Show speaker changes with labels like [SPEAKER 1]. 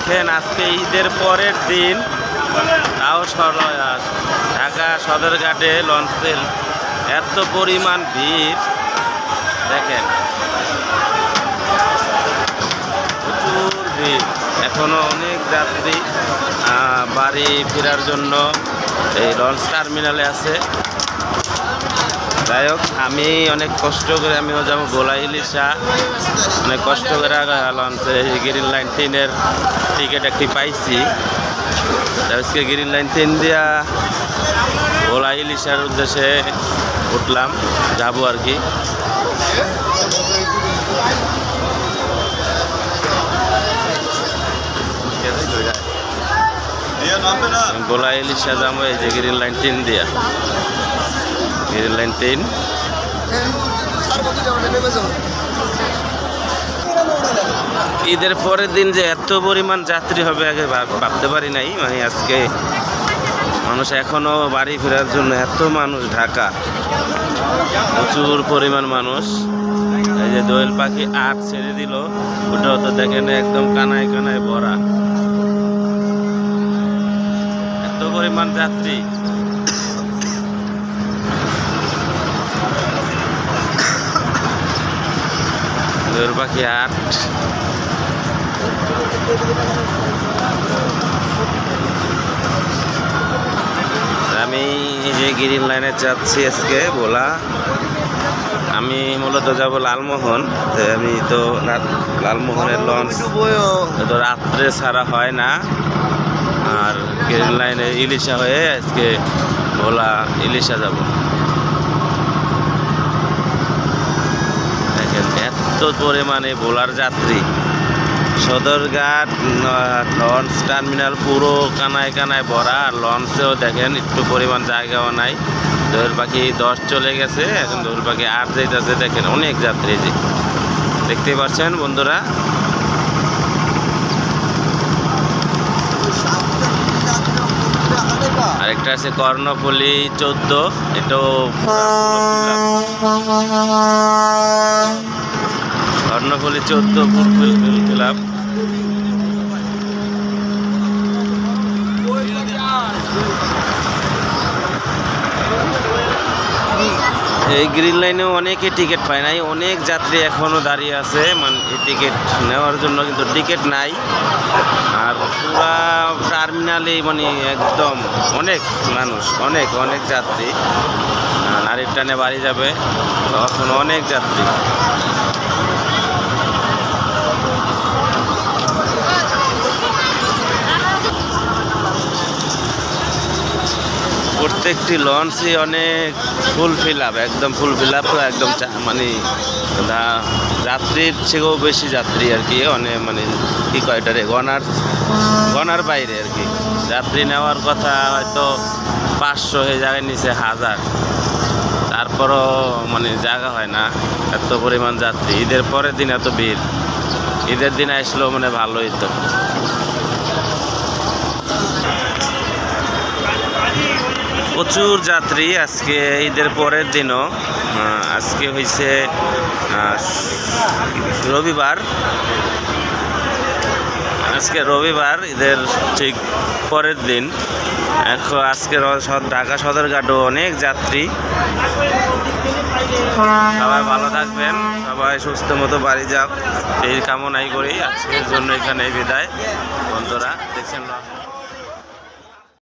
[SPEAKER 1] দেখেন আজকে ঈদের পরের দিন তাও ঢাকা সদরঘাটে লঞ্চের এত পরিমাণ ভিড় দেখেন, প্রচুর ভিড়। এখনো অনেক যাত্রী বাড়ি ফেরার জন্য এই লঞ্চ টার্মিনালে আছে। যাই হোক, আমি অনেক কষ্ট করে আমিও যাবো গোলা ইলিশা, অনেক কষ্ট করে লঞ্চে গ্রিন লাইন 3-এর টিকিট একটি পাইছি। আজকে গ্রিন লাইন 3 দিয়া গোলা ইলিশার উদ্দেশ্যে উঠলাম, যাবো আর কি। গোলা ইলিশা যাবো এই যে গ্রিন লাইন 3 দিয়া, গ্রিন লাইন 3। ঈদের পরের দিন যে এত পরিমাণ যাত্রী হবে আগে ভাবতে পারি নাই। মানে আজকে মানুষ এখনো বাড়ি ফেরার জন্য এত মানুষ, ঢাকা প্রচুর পরিমাণ মানুষ। এই যে দোয়েল পাখি 8 ছেড়ে দিল, ওটাও তো দেখেন একদম কানায় কানায় ভরা, এত পরিমাণ যাত্রী। দোয়েল পাখি 8। আমি যে গ্রিন লাইনে যাচ্ছি আজকে বলা, আমি মূলত যাব লালমোহন। আমি তো লালমোহনের লঞ্চ তো রাত্রে ছাড়া হয় না, আর গ্রিন লাইনে ইলিশা হয়ে আজকে ভোলা ইলিশা যাব। দেখেন এত পরিমাণে ভোলার যাত্রী, সদরঘাট লঞ্চ টার্মিনাল পুরো কানায় কানায় ভরা। আর লঞ্চেও দেখেন একটু পরিমাণ জায়গাও নাই। দোয়েল পাখি 10 চলে গেছে, এখন দোয়েল পাখি 8 যাইতেছে। দেখেন অনেক যাত্রী, যে দেখতে পাচ্ছেন বন্ধুরা। আরেকটা আছে কর্ণফুলী 14, এটাও কর্ণফুলী 14 ফুলফিল ক্লাব। এই গ্রিন লাইনেও অনেকে টিকিট পায় নাই, অনেক যাত্রী এখনো দাঁড়িয়ে আছে মানে টিকিট নেওয়ার জন্য, কিন্তু টিকিট নাই। আর পুরা টার্মিনালে মানে একদম অনেক মানুষ, অনেক অনেক যাত্রী। নারীর টানে বাড়ি যাবে, তখন অনেক যাত্রী। প্রত্যেকটি লঞ্চই অনেক ফুলফিল আপ, একদম ফুলফিল আপ, একদম মানে যাত্রীর চেয়েও বেশি যাত্রী আর কি। অনেক মানে কি কয় এটারে গনার বাইরে আর কি। যাত্রী নেওয়ার কথা হয়তো 500, হয়ে জায়গায় নিচে 1000, তারপরও মানে জায়গা হয় না, এত পরিমাণ যাত্রী। ঈদের পরের দিন এত ভিড়, ঈদের দিন আসলেও মানে ভালোই তো। প্রচুর যাত্রী আজকে ঈদের পরের দিনও। আজকে হয়েছে রবিবার, আজকে রবিবার, ঈদের ঠিক পরের দিন। আজকে ঢাকা সদরঘাটও অনেক যাত্রী। সবাই ভালো থাকবেন, সবাই সুস্থ মতো বাড়ি যাক এই কামনাই করি। আজকের জন্য এখানে বিদায় বন্ধুরা। দেখছেন।